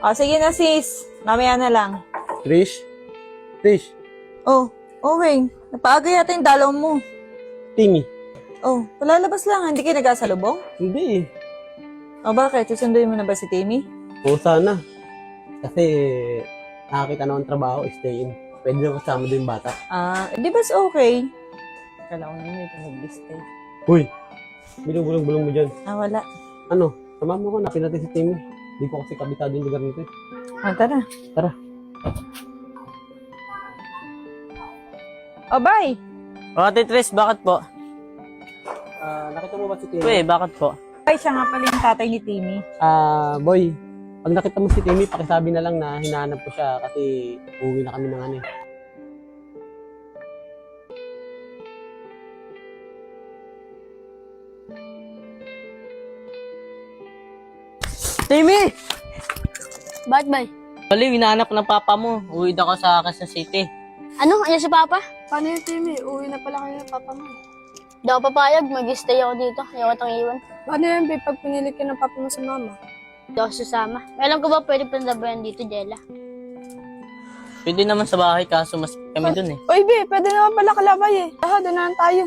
O, sige na sis. Mamaya na lang. Trish? Trish? Oh, Weng. Napaaga yata yung dalaw mo. Timmy? Oh, palalabas lang. Hindi kayo nagkasalubong? Hindi eh. O, bakit? Susunduin mo na ba si Timmy? Oo, sana. Kasi nakakita na ng trabaho, stay in. Pwede na kasama din yung bata. Di ba okay? Kala ko na ito mag-list eh. Uy! Binubulong-bulong mo dyan. Wala. Ano? Samahan mo ko, napin natin si Timmy. Hindi ko kasi kabitado yung lugar nito eh. Tara. Tara. O, bye! Ate Tres, bakit po? Nakita mo ba si Timmy? Uy, bakit po? Ay, siya nga pala yung tatay ni Timmy. Boy, pag nakita mo si Timmy, pakisabi na lang na hinahanap ko siya kasi uuwi na kami ng ano eh. Timmy! Bakit ba? Bali, hinahanap ng papa mo. Uwi daw ka sa Quezon City. Ano? Ano si Papa? Paano yung Timmy? Uwi na pala kayo ng papa mo. Di ako papayag. Mag-stay ako dito. Ayaw ko iwan. Paano yan, babe, pag pinili ka ng papa mo sa mama? Di ako sasama. Alam ko ba pwede pandabayan dito, Jella? Pwede naman sa bahay kaso mas kami dun eh. Uy, babe, pwede naman pala kalabay eh. Doon na lang tayo.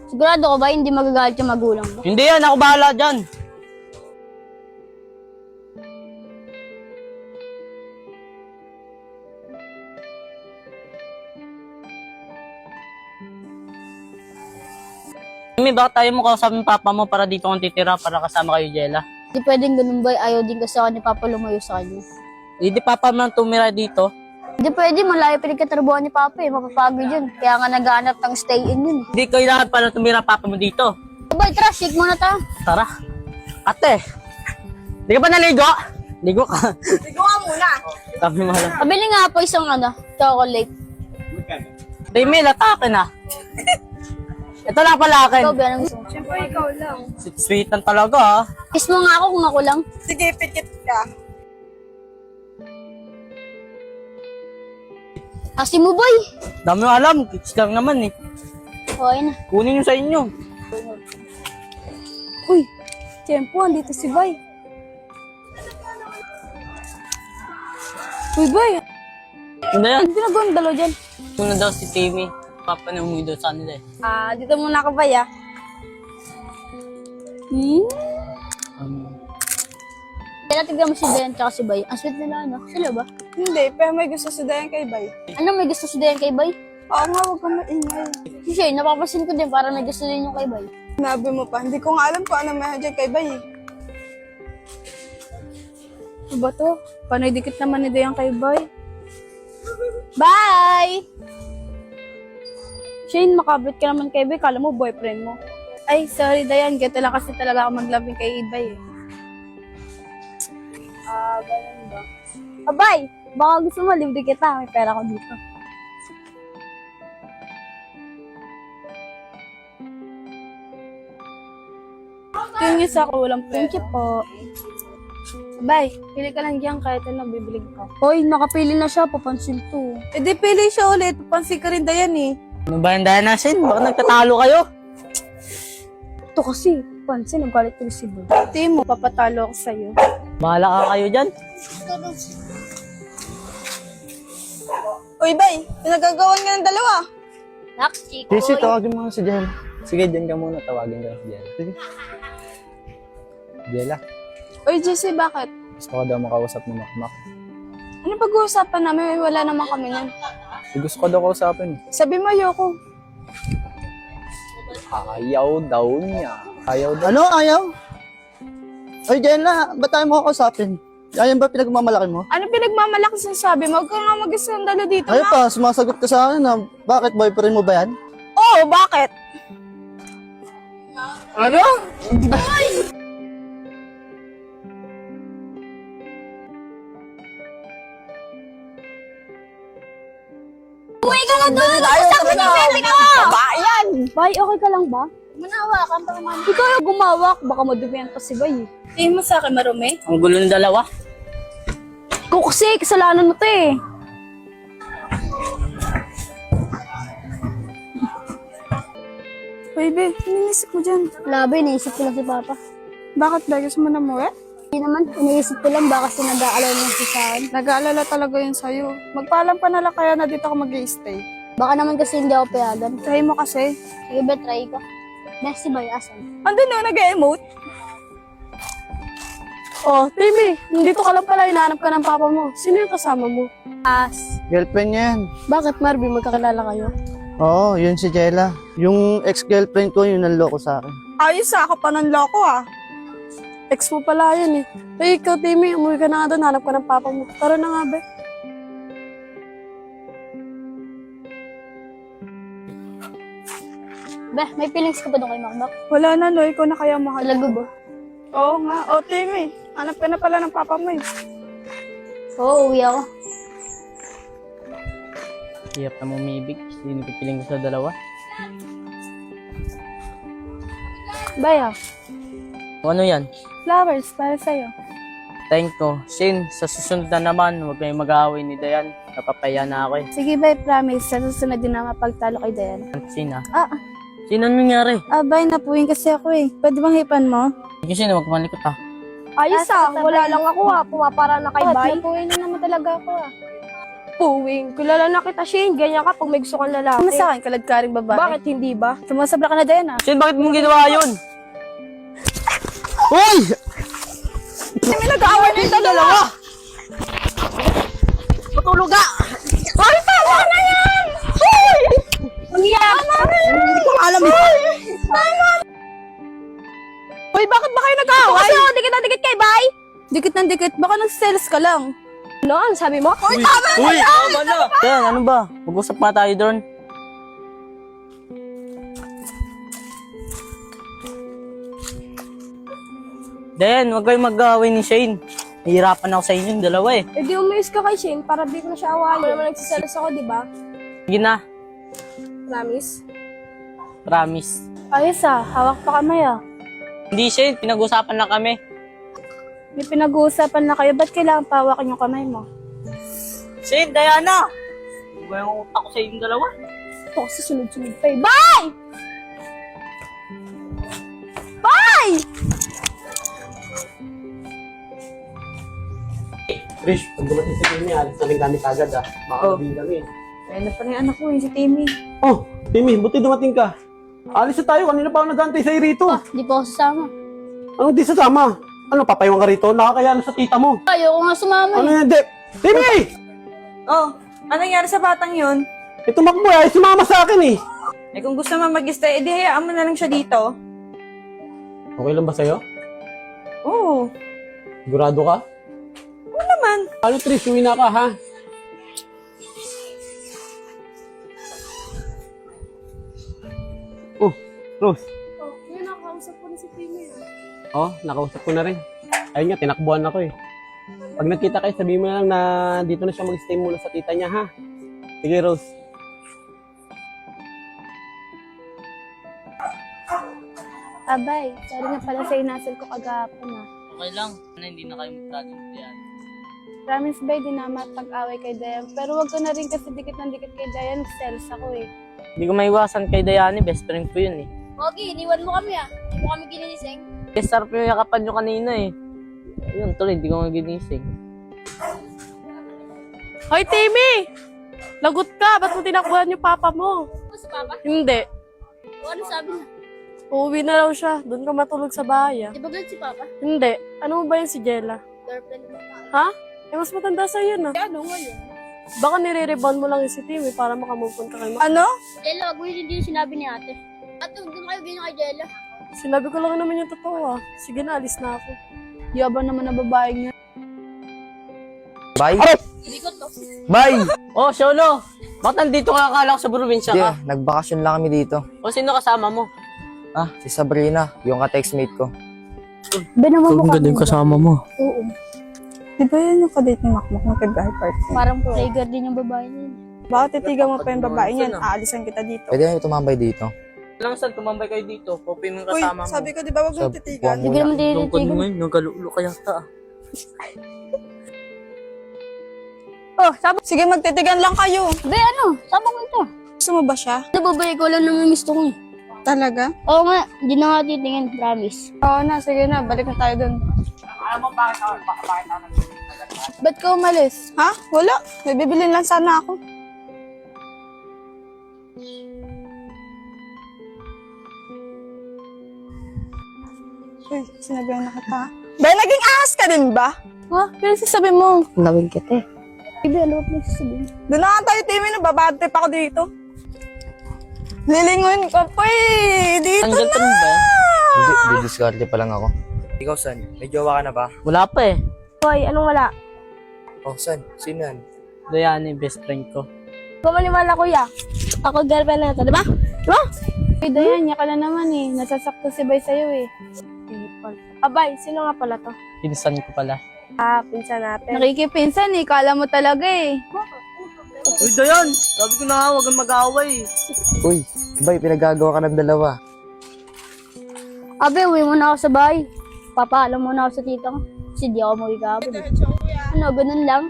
Sigurado ko ba hindi magagalit yung magulang mo? Hindi yan, ako bahala dyan. Timmy, bakit tayo mo kausapin papa mo para dito kang titira para kasama kayo, Jella? Hindi pwedeng ganun ba? Ayaw din kasi ako ni Papa lumayo sa kanya. Hindi papa mo tumira dito. Hindi pwede. Malayo pinagkatrabuhan ni Papa eh. Mapapagod yun. Kaya nga naghahanap ng stay-in yun eh. Hindi kailangan pala tumira papa mo dito. Boy, tara, shake muna tayo. Tara. Ate, di ka ba naligo? Ligo ka. Ligo ka muna! Sabi mo lang. Pabili nga po isang chocolate. Timmy, latake na. Ito lang pala akin. Ikaw ba ang gusto mo? Siyempre, ikaw lang. Sweet lang talaga ah. Kiss mo nga ako kung ako lang. Sige, pikit ka. Kasi mo, boy. Dami mo alam, kids lang naman eh. Okay na. Kunin yung sa inyo. Uy, Tiyempo, andito si Bay. Uy, Bay, Ano yan? ang ginagawa ng dalaw dyan? Muna daw si Timmy. Papa na umuwi daw sa kanila eh. Dito muna ka, Bay, Kaya tignan mo si Dayan tsaka si Bay. Ang sweet nila, ano? Sila ba? Hindi, pero may gusto si Dayan kay Bay. Ano, may gusto si Dayan kay Bay? Oo nga, huwag kang maingay. Si Shay, napapasin ko din para may gusto din yung kay Bay. Sinabi mo pa, hindi ko nga alam kung ano meron dyan kay Bay eh. Ano ba to? Panay dikit naman ni Dayan kay Bay. Bye! Shane, makabit ka naman kay Bay. Kala mo boyfriend mo. Ay, sorry Dayan. Gato lang kasi talaga ako maglabing kay Bay eh. Ganun ba? Abay! Baka gusto mo, libre kita. May pera ko dito. Tingin niyo sa kulang pera. Thank you po. Bay, pili ka lang diyan kahit ano, bibili ka. Hoy, nakapili na siya. Papansin to. Eh di pili siya ulit. Papansin ka rin Dayan eh. Ano ba yung dahil nasin? Baka nagtatalo kayo? Ito kasi. Pansin, nagalit ko si Bay. Timo, papatalo ako sa'yo. Bahala ka kayo dyan. Uy, Bay, pinagagawan nga ng dalawa. Naksi, Casey, tawagin mo si Jella. Sige, dyan ka muna. Tawagin ka si Jella. Sige. Jella, Uy, Jesse, bakit? gusto ko daw makausap ng makmak. Ano pag-uusapan namin? Wala naman kami nun. Gusto ko daw kausapin. Sabi mo, ayoko. Ayaw daw niya. Ayaw daw. Ano? Ayaw? Ay, Jella, ba't tayo mo kausapin? Ayan ba pinagmamalaki mo? Ano pinagmamalaki sa sabi mo? Huwag ka nga mag-isandalo dito, Ay ha? pa, sumasagot ka sa akin na bakit boyfriend mo ba yan? Oo, bakit? Ano? Uy, ka nga doon! Gusto mo yung bebe ko! Bayan! Bay, okay ka lang ba? Manawakan pa naman. Ikaw yung gumawak. Baka madumihan pa si Bay. Tingin mo sa akin, marumi? Ang gulo ng dalawa. Ikaw kasi, kasalanan mo to eh. Baby, iniisip mo dyan. Labi, iniisip ko lang si Papa. Bakit ba? Gusto mo na muwi? Hindi naman, iniisip ko lang baka sinag-aalala niya si Saan. Nag-aalala talaga yun sa'yo. Magpaalam ka na lang kaya na dito ako mag-i-stay. Baka naman kasi hindi ako payagan. Try mo kasi. Sige ba, try ko. Best si Bay, asan? Andun na, nag-emote. Oh, Timmy, nandito ka lang pala, hinahanap ka ng papa mo. Sino yung kasama mo? Girlfriend niya yan. Bakit, Marvin? Magkakilala kayo? Oo, yun si Jella. Yung ex-girlfriend ko, yun nanloko sa akin. Ayos ako pa ng loko ah. Ex mo pala yan eh. Eh, ikaw, Timmy, umuwi ka na nga doon, hanap ka ng papa mo. Tara na nga, be. Beh, may feelings ka pa doon kay Makmak? Wala na, no. Ikaw na kaya mahal. Talaga ba? Oo nga. O, Timmy, hanap ka na pala ng papa mo eh. Oo, uwi ako. Hirap na umibig. Sino pipiling ko sa dalawa? Baya, Ano yan? flowers para sa'yo. Thank ko. Sin, sa susunod na naman, huwag kayong mag-aaway ni Dayan. Napapaya na ako eh. Sige, Bay, promise. Sa susunod din na mapagtalo kay Dayan. Sin ah. Ah, Sin, ano nangyari? Bay, napuwing kasi ako eh. Pwede bang hipan mo? Sige, Sin, huwag malikot ah. Ayos wala lang ako pumapara na kay Bay. Napuwing na naman talaga ako Puwing, kilala na kita, Shane. Ganyan ka pag may gusto kang lalaki. Ano sa akin, kaladkaring babae? Bakit hindi ba? Sumasabla ka na Dayan ah. Sin, bakit mong ginawa yun? Hoy! May nag-aaway na yung dalawa! Matulog ka! Ay, tama na yan! Hoy! Mangiyak! Hindi ko alam eh. Hoy, bakit ba kayo nag-aaway? Kasi ako dikit na dikit kay Bay. Dikit ng dikit, baka nagselos ka lang. Ano? Ano sabi mo? Uy, tama na! Dayan, ano ba? Mag-usap nga tayo doon. Dayan, huwag kayong mag-aaway ni Shane. Nahihirapan ako sa inyo yung dalawa eh. Eh di umayos ka kay Shane para di ko na siya awayin. Ako naman nagsiselos ako, di ba? Sige na, Promise? promise. Ayos hawak pa kamay Hindi Shane, pinag-usapan na kami. May pinag-uusapan na kayo, ba't kailangan pawakan yung kamay mo? Shane, Diana! Huwag kayong utak ko sa inyong dalawa. Ito kasi sunod-sunod pa eh. Bay! Bay! Trish, pag dumating si Timmy, alis na rin kami kagad ah. Makakabing kami. Ayun na pala yung anak ko eh, si Timmy. Oh, Timmy, buti dumating ka. Alis na tayo, kanina pa ako nag-antay sa'yo rito. Di pa ako sasama. Anong di sasama? Ano, papayawang ka rito? Nakakaya na sa tita mo. Ayoko nga sumama Ano yan, di? Timmy! Oh, ano nangyari sa batang yun? Ito makbo ay sumama sa akin eh. Eh kung gusto mo mag-stay, edi hayaan mo na lang siya dito. Okay lang ba sa'yo? Oo. Sigurado ka? Oo naman. Ano, Trish, uwi na ka, ha? Oh, Rose. Oh, yun nakausap ko na si Timmy Oh, nakausap ko na rin. Ayun nga, tinakbuhan ako eh. Pag nakita kayo, sabihin mo na lang na dito na siya mag-stay muna sa tita niya, ha? Sige, Rose. Abay, sorry na pala sa inasal ko kagahapon Okay lang, hindi na kayo magdating yan. Promise Bay, di na mapag-away kay Dayan. Pero wag ka na rin kasi dikit ng dikit kay Dayan, selos ako eh. Hindi ko maiwasan kay Dayani, best friend ko yun eh. Okay, iniwan mo kami Hindi mo kami ginising. Sarap yung yakapan nyo kanina eh. Ayun, tuloy, hindi ko maginising. Hoy, Timmy! Lagot ka! Ba't mo tinakbuhan yung papa mo? Si Papa? Hindi. O ano sabi niya? Uuwi na raw siya. Doon ka matulog sa bahay Di ba si Papa? Hindi. Ano ba yun si Jella? Girlfriend mo. Ha? Eh, mas matanda sa'yo na. Ano ngayon? Baka nire-rebound mo lang yung si Timmy para makamove-on ka kay Ano? Jella, wag mo yun din sinabi ni ate. At huwag din kayo ganyan kay Jella. Sinabi ko lang naman yung totoo Sige na, alis na ako. Yabang naman na babaeng yun. Bye! Hindi ko to. Bye! Oh, Sholo! Bakit nandito ka akala ko sa probinsya Hindi, ka? nagbakasyon lang kami dito. O sino kasama mo? Ah, si Sabrina, yung ka-textmate ko. kasama mo. Oo. Di ba yan yung kadate ni Makmak ng February party? Parang playgirl din yung babae niya. Baka titigan mo pa yung babae niyan, aalisan kita dito. Pwede na tumambay dito. Lang saan, tumambay kayo dito. Popin mo yung Uy, kasama mo. sabi ko di ba wag mo Sab- titigan? wag Hindi ko naman Tungkol mo tinitigan. yun, nagkalulo ka yata ah. Oh, sabi. Sige, magtitigan lang kayo. Be, ano? Sabi ko ito. Gusto mo ba siya? Nababay ko lang naman gusto ko. Talaga? Oo nga, hindi na nga titingin, promise. Oo na, sige na. Balik na tayo dun. Ba't ka umalis? Ha? Wala. May bibilin lang sana ako. Uy, sinabihan na kita. Ba, naging ahas ka din ba? Ha? Pero sasabi mo. Lawin kita eh. Ibe, ano ba sasabihin? Doon na nga tayo, Timmy. Nababad trip ako dito. Lilingon ka pa eh. Dito Andiyan na. ka rin ba? Hindi, didiskarte pa lang ako. Ikaw, San? May jowa ka na ba? Wala pa eh. Hoy, anong wala? Oh, San? Sino yan? Dayani, best friend ko. Kumaniwala, kuya. Ako girlfriend na ito, di ba? Hey, Dayan, niya ka na naman eh. Nasasakto si Bay sa'yo eh. Abay, sino nga pala to? Pinsan ko pala. Ah, pinsan natin. Nakikipinsan eh. Kala mo talaga eh. Uy, Dayan! Sabi ko na nga, huwag kang mag-away. Uy, Bay, pinagagawa ka ng dalawa. Abe, uwi muna ako sa bahay. Papaalam muna ako sa tita ko. Kasi di ako magigabon. Ano, ganun lang.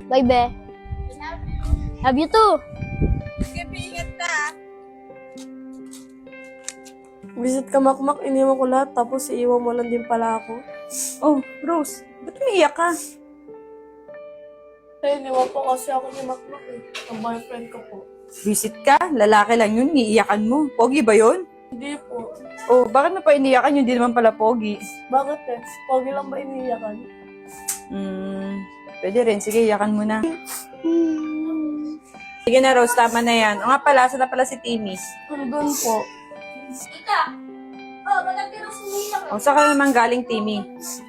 Bye, be. Love you too. Visit ka makmak, iniwan ko lahat, tapos iiwan mo lang din pala ako. Oh, Rose, ba't umiiyak ka? Iniwan po kasi ako ni Makmak eh. Ang boyfriend ko po. Visit ka? Lalaki lang yun, iiyakan mo. Pogi ba yun? Hindi po. Oh, bakit na pa iniyakan yun? Hindi naman pala pogi. Bakit eh? Pogi lang ba iniiyakan? Pwede rin. Sige, iyakan mo na. Sige na, Rose. Tama na yan. O nga pala, saan na pala si Timmy? Doon po. O, saan ka naman galing, Timmy?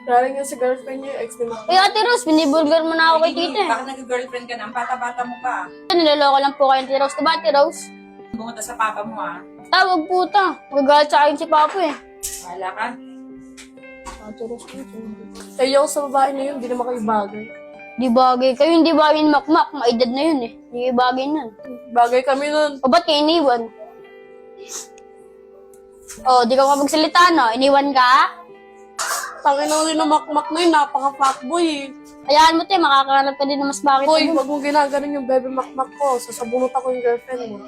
Galing yung si girlfriend niya, ex ni Makmak. Hey, Ate Rose, binibulgar mo na ako kay tita eh. Bakit nag-girlfriend ka na? Ang bata-bata mo pa. Niloloko lang po kayo, Ate Rose. Diba, Ate Rose? Bumunta sa papa mo, ah. Tawag puta. Magagalit sa akin si Papa eh. Wala ka? Ate Rose, Kaya ako sa babae na yun, hindi naman kayo bagay. di bagay. Kayo hindi bagay ni Makmak. Maedad na yun eh. Hindi kayo bagay nun. Bagay kami nun. O ba't kayo iniwan? O, di ka magsalita, no? Iniwan ka? Tangin na rin ng Makmak na yun, napaka-fuckboy eh. Hayaan mo, te. Makakahanap ka din na mas bakit. Hoy, wag mong ginaganon yung baby Makmak ko. Sasabunot ako yung girlfriend mo.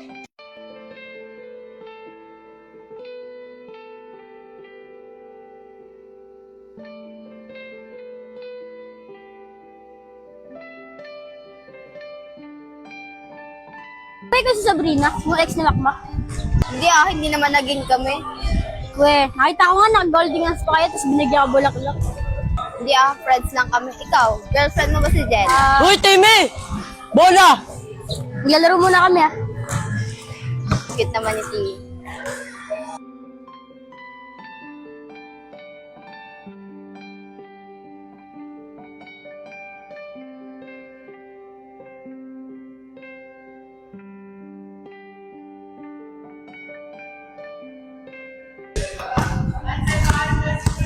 Bay ko si Sabrina, yung ex ni Makmak. Hindi naman naging kami. We, nakita ko nga nag-golding hands pa kayo, tapos binigyan ka bulaklak. Hindi friends lang kami. Ikaw, girlfriend mo ba si Jen? Uy, Timmy! Bola! Maglalaro muna kami, ah. Cute naman ni Timmy.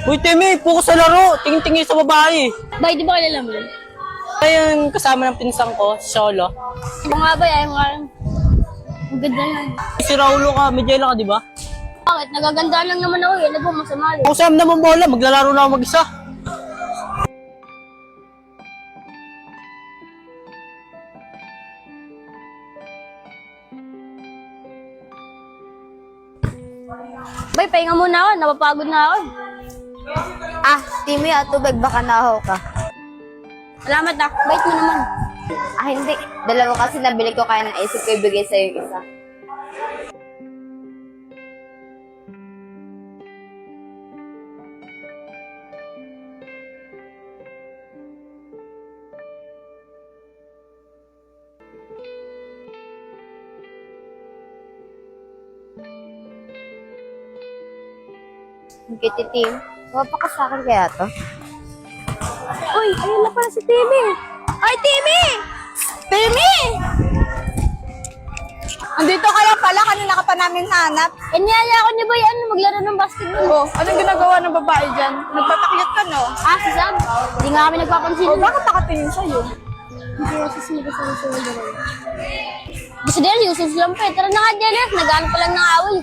Uy, Timmy! Focus sa laro! Tingin-tingin sa babae! Bay, di ba kilala mo yun? Ayun, kasama ng pinsan ko, si Solo. Kung nga ba, ayaw nga lang. Ang ganda lang. Si Raulo ka, Medjela ka, di ba? Bakit? Nagaganda lang naman ako eh. Ano ba masama rin? Kung saan naman bola, maglalaro na ako mag-isa. Bay, pahinga muna ako. Napapagod na ako. Timmy, tubig baka naho ka. Salamat na. Bait mo naman. Hindi. Dalawa kasi nabili ko kaya ng isip ko ibigay sa'yo yung isa. Kitty Tim, mapaka sa akin kaya to? Uy, ayun na pala si Timmy. Ay, Timmy! Timmy! Andito ka lang pala, kanina ka pa namin hanap. Eh, niyaya ko ni Bay, ano, maglaro ng basketball. Oh, anong ginagawa ng babae dyan? Nagpatakyat ka, no? Si Sam. Hindi nga kami nagpapansin. Oh, bakit nakatingin sa'yo? Gusto din, Yusuf lang pa eh. Tara na nga, Jenner. Nagano pa lang ng away.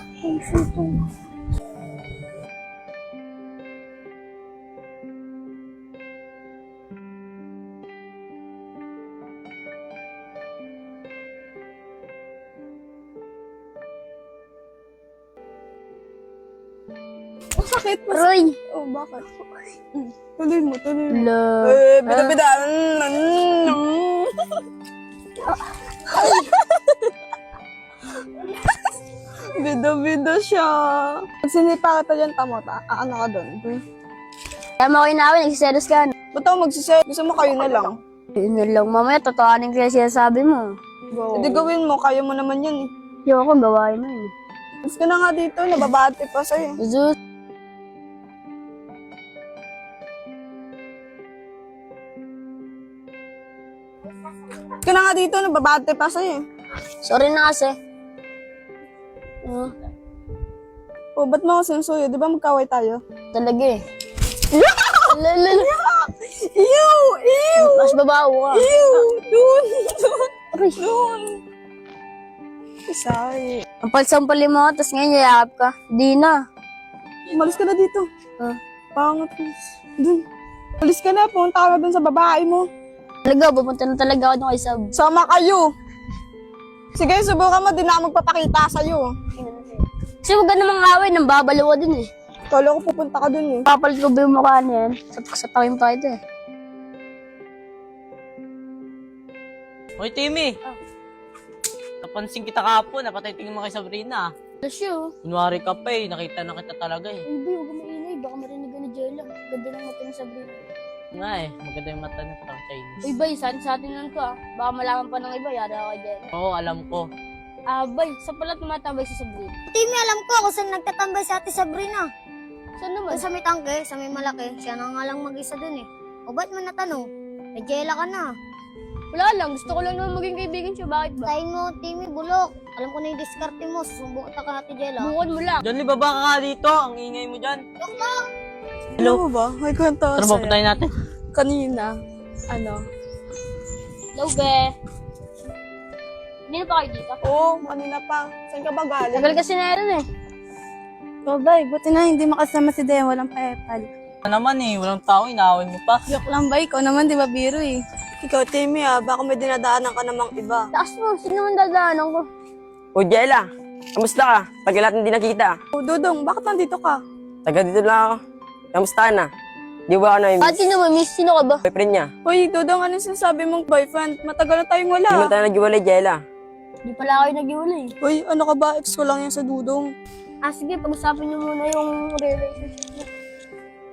Bakit? Roy! Oh, bakit? Tuloy mo. Love. Bida-bida. Bida-bida siya. Pag sinipa kita dyan, tamo, ano ka doon? Kaya mo kayo naawin, nagsiselos ka. Ba't ako magsisay? Gusto mo kayo na lang. Yun na lang, mamaya, totohanin ko yung sinasabi mo. Hindi gawin mo, kaya mo naman yan eh. Yung ako, bawain mo yun. Mas ka na nga dito, nababate pa sa'yo. Zeus. Mas ka na nga dito, nababate pa sa'yo. Sorry na kasi. Oh, ba't mo ako sinusuyo? Di ba magkaway tayo? Talaga eh. Lala. Ew! Ew! Mas babaw ka. Ew! Doon! Aray. Doon! Sorry. Ang palsampalin mo, tapos ngayon yayakap ka. Di na. Umalis ka na dito. Ah. Pangat, please. Doon. Umalis ka na, punta ka na doon sa babae mo. Talaga, pupunta na talaga ako doon kay Sab. Sama kayo. Sige, subukan mo, di na ako magpapakita sa'yo. Kasi huwag ka namang away, nang babalawa din eh. Kala ko pupunta ka doon eh. Papalit ko ba yung mukha niyan? Sa takin pa ito eh. Hoy, Timmy! Napansin kita kahapon, napatay tingin mo kay Sabrina. Wala siya oh. Kunwari ka pa eh, nakita na kita talaga eh. Hindi, huwag ka maingay. Baka marinig ka ni Jella. Ganda ng mata ni Sabrina. Nga eh, maganda yung mata niya, parang Chinese. Uy, bay, sa atin lang to ah. Baka malaman pa ng iba, yara ako kay Jella. Oo, alam ko. Bay, saan pala tumatambay si Sabrina? Timmy, alam ko kung saan nagtatambay si Ate Sabrina. Saan naman? Doon sa may tangke, sa may malaki, siya na nga lang mag-isa dun eh. O ba't mo natanong? May jela ka na. Wala lang, gusto ko lang naman maging kaibigan siya. Bakit ba? Tayin mo, Timmy, bulok. Alam ko na yung diskarte mo, susumbong kita ka Ate Jela. Bukod mo lang. Johnny, baba ka nga dito. Ang ingay mo dyan. Hello mo ba? May kwento Tara, sa'yo. papuntahin natin. Kanina, Hello, be. Hindi na pa kayo dito? Oo, kanina pa. Saan ka ba galing? Tagal kasi na rin eh. Bay, buti na hindi makasama si Dea, walang pepal. Ano naman eh, walang tao, inaaway mo pa. Joke lang ba? Ikaw naman, di ba, biro eh. Ikaw, Timmy baka may dinadaanan ka namang iba. Taas mo, sino naman dadaanan ko? O, Jella, kamusta ka? Tagal natin hindi nakita. Oh, Dudong, bakit nandito ka? Taga dito lang ako. Kamusta ka na? Di ba ako na yung At sino mo, miss? Sino ka ba? boyfriend niya? Hoy, Dudong, ano sinasabi mong boyfriend? Matagal na tayong wala. Hindi mo tayo nag-iwalay, Jella. Di pala kayo nag-iwalay. Hoy, ano ka ba? Ex ko lang yan sa Dudong. Sige, pag-usapin niyo muna yung relationship niyo.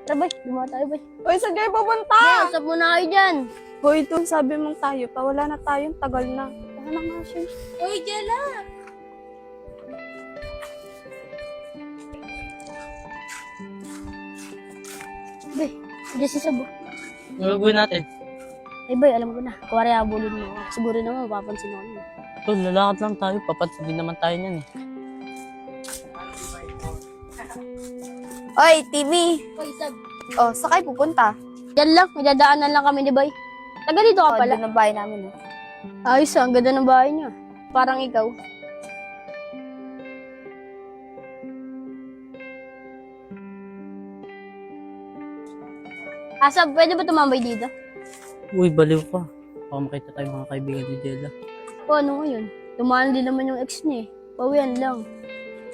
Tara, bay. Dumawa tayo, bay. Hoy, saan kayo pupunta? Usap muna kayo dyan. Hoy, doon sabi mong tayo pa. Wala na tayong tagal na. Wala na nga siya. Uy, Jella! Bay, hindi si Sabo. Gagawin natin. Ay, bay, alam ko na. Kuwari abulin mo. Siguro naman, mapapansin ako niyo. Tol, lalakad lang tayo. Papansin din naman tayo niyan eh. Oy, Timmy. Uy, Sab. Oh, saan kayo pupunta? Yan lang, may dadaanan lang kami ni Bay. Taga dito ka pala. Doon ang bahay namin. Ayos ah, ang ganda ng bahay niya. Parang ikaw. Asab, pwede ba tumambay dito? Uy, baliw ka. Baka makita tayo mga kaibigan ni Jella. O ano ngayon? Tumaan din naman yung ex niya eh. Pawian lang.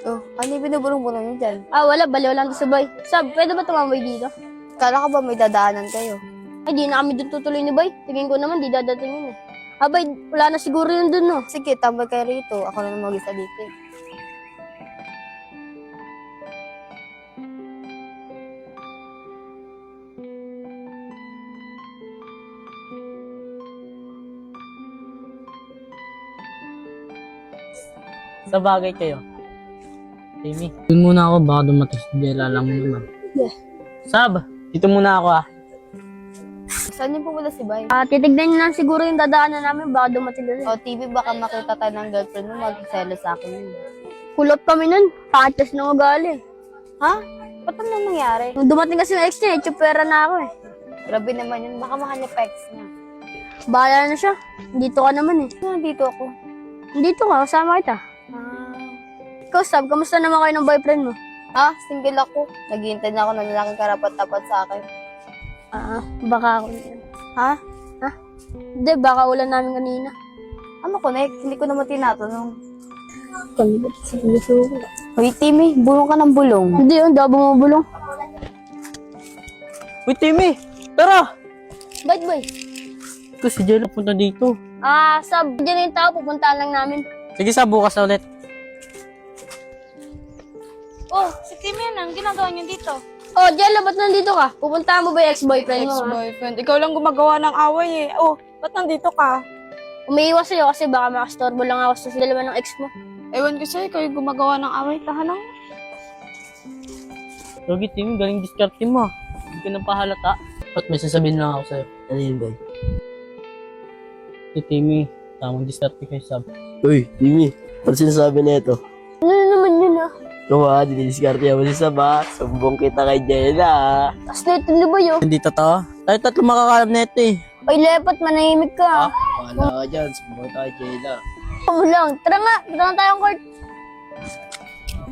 Oh, ano yung binubulong-bulong nyo dyan? Wala, baliw lang to sabay. Sab, pwede ba tumambay dito? Kala ka ba may dadaanan kayo? Ay, di na kami doon tutuloy ni Bay. Tingin ko naman, di dadatingin eh. Bay, wala na siguro yun dun no. Sige, tambay kayo rito. Ako na mag-isa dito. Sa bagay kayo. Timmy, doon muna ako. Baka dumating si Jella lang mo naman. Yeah. Sab, dito muna ako ah. Saan yung pupunta si Bay? Titignan niyo lang siguro yung dadaanan namin. Baka dumating na rin. O, TV, baka makita tayo ng girlfriend mo. Mag-selo sa akin yun. Kulot kami nun. Patas ng ugali. Ha? Ba't ano nangyari? Nung dumating kasi yung ex niya, tsupera na ako eh. Grabe naman yun. Baka mahal niya pa ex niya. Bahala na siya. Dito ka naman eh. Nandito ako. Dito ka, kasama kita. Ikaw, Sab, kamusta naman kayo ng boyfriend mo? Ha? Single ako. Naghihintay na ako ng lalaking karapat-tapat sa akin. Baka ako na yun. Ha? Hindi, baka ulan namin kanina. Ano connect? Hindi ko naman tinatanong. Kami ba sa puso ko? Hoy, Timmy, bulong ka ng bulong. Hindi, hindi ako bumubulong. Uy, Timmy! Tara! Bait boy. Kasi Jella punta dito. Sab, dyan yung tao, pupuntahan lang namin. Sige, sa bukas na ulit. Oh, si Timmy yan, ang ginagawa niyo dito. Oh, Jello, ba't nandito ka? Pupuntahan mo ba yung ex-boyfriend mo? Ex-boyfriend. Ikaw lang gumagawa ng away eh. Oh, ba't nandito ka? Umiiwas sa'yo kasi baka makastorbo lang ako sa dalawa ng ex mo. Ewan ko sa'yo, ikaw yung gumagawa ng away. Tahan lang. Logi, Timmy, galing diskarte mo. Hindi ka nang pahalata. At may sasabihin lang ako sa'yo. Ano yun, boy? Si Timmy, tamang diskarte kay Sab. Uy, Timmy. Ano sinasabi na ito? Ano naman yun Kuha, dinidiskarte mo si Saba. Sumbong kita kay Jella. Tapos na ito, ba yun? Hindi totoo. Tayo tatlo makakalap na ito eh. Ay, lepat, manahimik ka. Wala ka dyan. Sumbong kita kay Jella. Ano lang. Tara nga, punta na tayong court.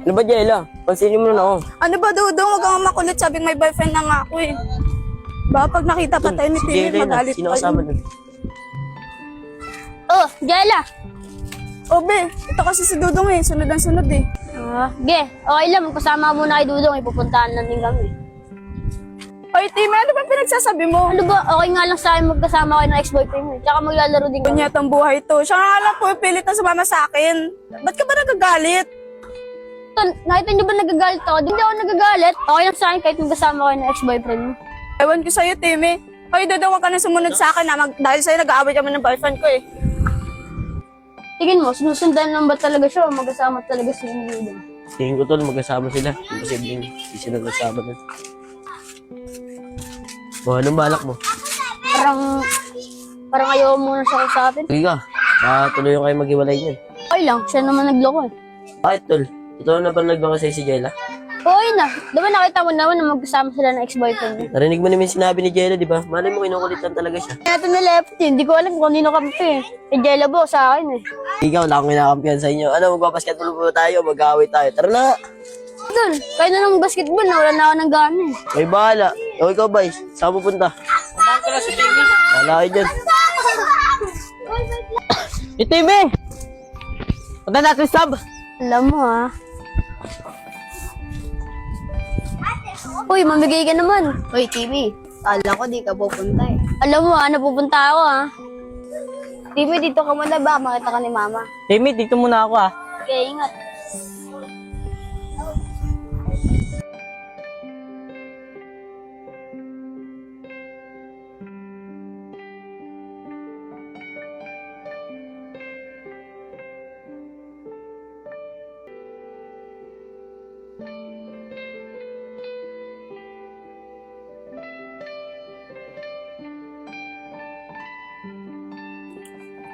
Ano ba, Jella? Pansinin mo na ako. Ano ba, Dudong? Huwag kang makulit. Sabing may boyfriend na nga ako eh. Ba, pag nakita pa tayo ni Timmy, magalit Sino pa kasama yun. nun? Oh, Jella. Oh, be. Ito kasi si Dudong eh. Sunod ang sunod eh. Ge, okay lang, magpasama muna kay Dudong, ipupuntahan na din kami. Oy, Timmy, ano ba pinagsasabi mo? Ano ba, okay nga lang sa akin magkasama kayo ng ex-boyfriend mo. Tsaka maglalaro din kami. Ganyan ang buhay to. Siya nga lang po pilit na sumama sa akin. Ba't ka ba nagagalit? Nakita niyo ba nagagalit ako? Hindi ako nagagalit. Okay lang sa akin kahit magkasama kayo ng ex-boyfriend mo. Ewan ko sa'yo, Timmy. Oy, Dudong, huwag ka na sumunod sa akin dahil sa'yo nag-aaway kami ng boyfriend ko eh. Tingin mo, sinusundan lang ba talaga siya o magkasama talaga si Dudong? Tingin ko tol, magkasama sila. Imposible hindi sila nagkasama nun. O, anong balak mo? Parang ayaw muna siya kausapin. Sige ka. Tuloy yung kayo maghiwalay niyan. Okay lang, siya naman nagloko eh. Bakit tol? Ito na ba nagbanga sa'yo si Jella? Okay na. Diba nakita mo naman na magkasama sila ng ex-boyfriend niya? Narinig mo naman yung sinabi ni Jella, di ba? Malay mo, kinukulitan talaga siya. Ito na left eh. Hindi ko alam kung kanino kampi eh. Eh, Jello bo sa akin eh. Ikaw, wala akong kinakampihan sa inyo. Ano, magbabasketball po tayo, mag-away tayo. Tara na! Doon, kaya na ng basketball na wala na ako ng gana eh. May bahala. O ikaw, Bay, saan pupunta? Samahan ko lang si Timmy. Wala kayo dyan. Si Timmy! Punta natin, Sab! Alam mo ah. Uy, mamigay ka naman. Hoy, Timmy. Kala ko di ka pupunta eh. Alam mo ah, napupunta ako ah. Timmy, dito ka muna ba? Makita ka ni Mama. Timmy, dito muna ako ah. Okay, ingat.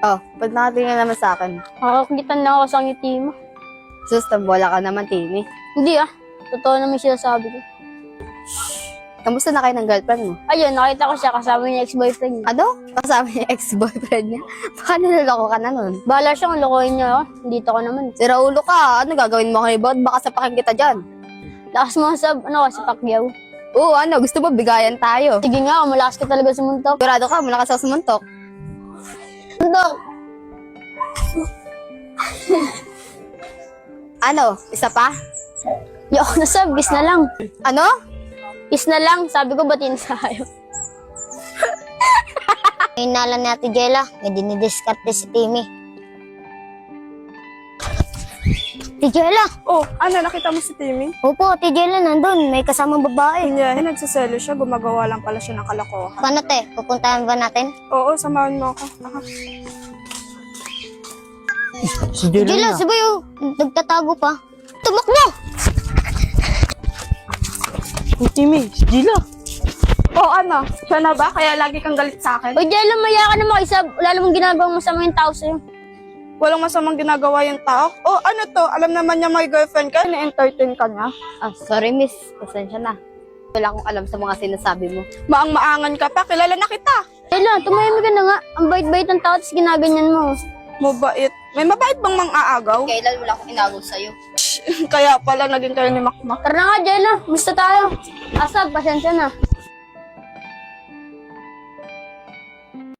Oh, ba't nakatingin naman sa akin? Makakakitan lang ako sa ngiti mo. Sus, tambola ka naman, Timmy. Hindi ah. Totoo naman yung sinasabi ko. Kamusta na kayo ng girlfriend mo? Ayun, nakita ko siya kasama yung ex-boyfriend niya. Ano? Kasama niya yung ex-boyfriend niya? Baka niloloko ka na nun. Bahala siya kung lokohin niya ako. Dito ko naman. Sira ulo ka. Ano gagawin mo kay Bod? Baka sapakin kita dyan. Lakas mo sa, si Pacquiao. Oo, ano? Gusto mo bigayan tayo? Sige nga, malakas ka talaga sa muntok. Sigurado ka, malakas ako sa muntok. Muntok! Ano? Isa pa? Yok na sab, kiss na lang. Ano? Kiss na lang, sabi ko batin sa kayo. Hinala ni Ate Jella. May dinidiskarte si Timmy. Ate Jella! Oh, ano? Nakita mo si Timmy? Opo, Ate Jella, nandun. May kasamang babae. Kanya, nagsaselo siya. Gumagawa lang pala siya ng kalokohan. Paano te? Pupuntahan ba natin? Oo, samahan mo ako. Aha. Si Ate Jella Jella, na. sabay oh. Nagtatago pa. Tumakbo! Si Timmy, si Jella. Oh, ano? Siya na ba? Kaya lagi kang galit sa akin? Uy, Jello, maya ka na makisab. Wala namang ginagawang masama yung tao sa'yo. Walang masamang ginagawa yung tao? Oh, ano to? Alam naman niya may girlfriend ka? Na-entertain ka niya? Sorry miss. Pasensya na. Wala akong alam sa mga sinasabi mo. Maang-maangan ka pa. Kilala na kita. Jello, tumahimik ka na nga. Ang bait-bait ng tao, tapos ginaganyan mo. Mabait. May mabait bang mang-aagaw? Kailan wala akong inagaw sa'yo? Kaya pala naging kayo ni Makmak. Tara na nga, Jello. Gusto tayo. Asab, pasensya na.